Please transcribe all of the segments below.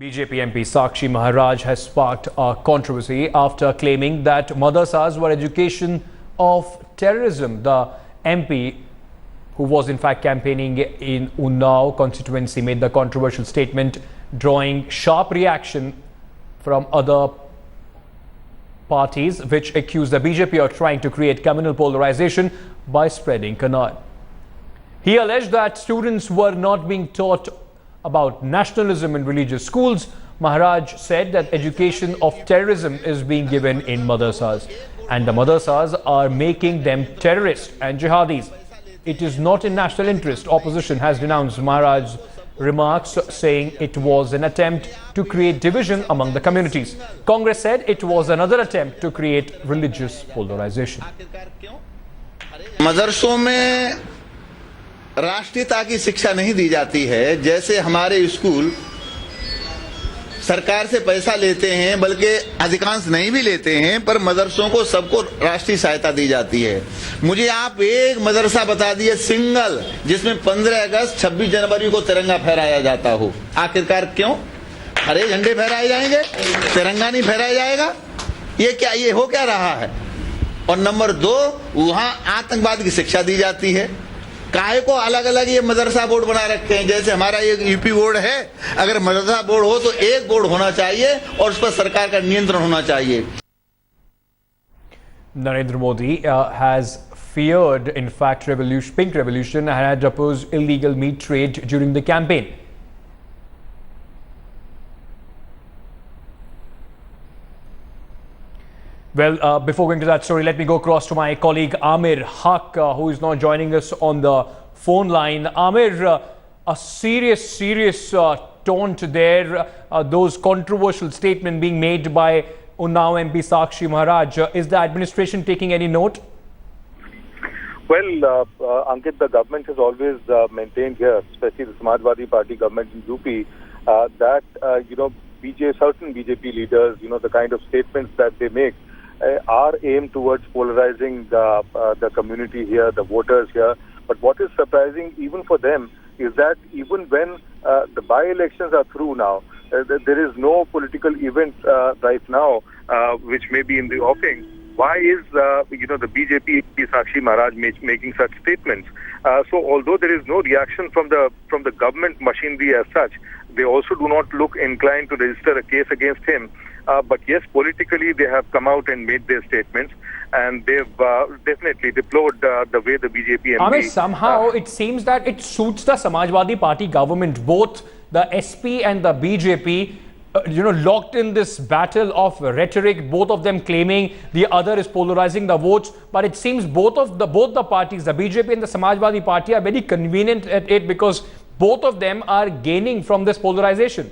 BJP MP Sakshi Maharaj has sparked a controversy after claiming that Madrassas were education of terrorism. The MP, who was in fact campaigning in Unnao constituency, made the controversial statement, drawing sharp reaction from other parties which accuse the BJP of trying to create communal polarization by spreading Kannada. He alleged that students were not being taught about nationalism in religious schools. Maharaj said that education of terrorism is being given in madrasas, and the madrasas are making them terrorists and jihadis. It is not in national interest. Opposition has denounced Maharaj's remarks, saying it was an attempt to create division among the communities. Congress said it was another attempt to create religious polarization. मदरसों में राष्ट्रीयता की शिक्षा नहीं दी जाती है। जैसे हमारे स्कूल सरकार से पैसा लेते हैं, बल्कि अधिकांश नहीं भी लेते हैं, पर मदरसों को सबको राष्ट्रीय सहायता दी जाती है। मुझे आप एक मदरसा बता दिए सिंगल जिसमें 15 अगस्त 26 जनवरी को तिरंगा फहराया जाता हो। आखिरकार क्यों? हरे झंडे फहराए जाएंगे, तिरंगा नहीं फहराया जाएगा? ये हो क्या रहा है? और नंबर 2, वहां आतंकवाद की शिक्षा दी जाती है। काहे को अलग अलग ये मदरसा बोर्ड बना रखे हैं? जैसे हमारा ये यूपी बोर्ड है, अगर मदरसा बोर्ड हो तो एक बोर्ड होना चाहिए और उस पर सरकार का नियंत्रण होना चाहिए। Narendra Modi has feared, in fact, pink revolution and had opposed illegal meat trade during the campaign. Well, before going to that story, let me go across to my colleague Amir Haq, who is now joining us on the phone line. Amir, a serious taunt there, those controversial statements being made by Unnao MP Sakshi Maharaj. Is the administration taking any note? Well, Ankit, the government has always maintained here, especially the Samajwadi Party government in UP, that, certain BJP leaders, the kind of statements that they make, are aimed towards polarizing the community here, the voters here. But what is surprising even for them is that even when the by-elections are through now, there is no political event right now which may be in the offing. Why is the BJP Sakshi Maharaj making such statements? So although there is no reaction from the government machinery as such, they also do not look inclined to register a case against him. But yes, politically they have come out and made their statements, and they've definitely deplored the way the BJP MP... somehow it seems that it suits the Samajwadi Party government, both the SP and the BJP, locked in this battle of rhetoric, both of them claiming the other is polarizing the votes. But it seems both the parties, the BJP and the Samajwadi Party, are very convenient at it because both of them are gaining from this polarization.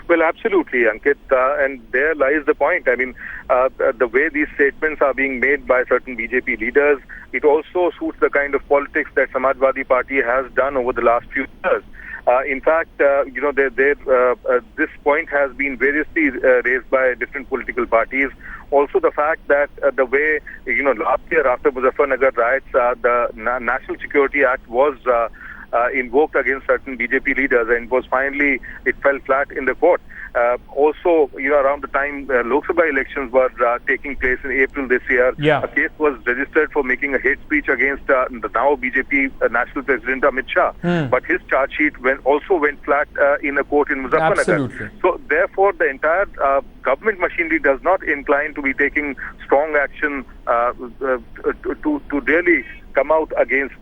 Well, absolutely, Ankit, and there lies the point. I mean, the way these statements are being made by certain BJP leaders, it also suits the kind of politics that Samajwadi Party has done over the last few years. In fact, this point has been variously raised by different political parties. Also, the fact that the way, last year after Muzaffarnagar riots, the National Security Act was invoked against certain BJP leaders, and it fell flat in the court. Also, around the time Lok Sabha elections were taking place in April this year, a case was registered for making a hate speech against the now BJP National President Amit Shah. But his charge sheet also went flat in a court in Muzaffarnagar. Absolutely. So, therefore, the entire government machinery does not incline to be taking strong action to really come out against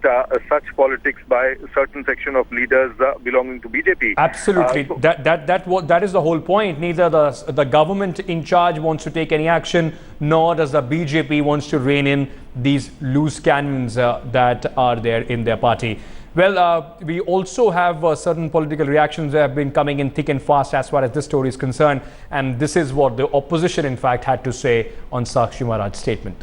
such politics by a certain section of leaders belonging to BJP. Absolutely. That is the whole point. Neither the government in charge wants to take any action, nor does the BJP wants to rein in these loose cannons that are there in their party. Well, we also have certain political reactions that have been coming in thick and fast as far as this story is concerned. And this is what the opposition, in fact, had to say on Sakshi Maharaj's statement.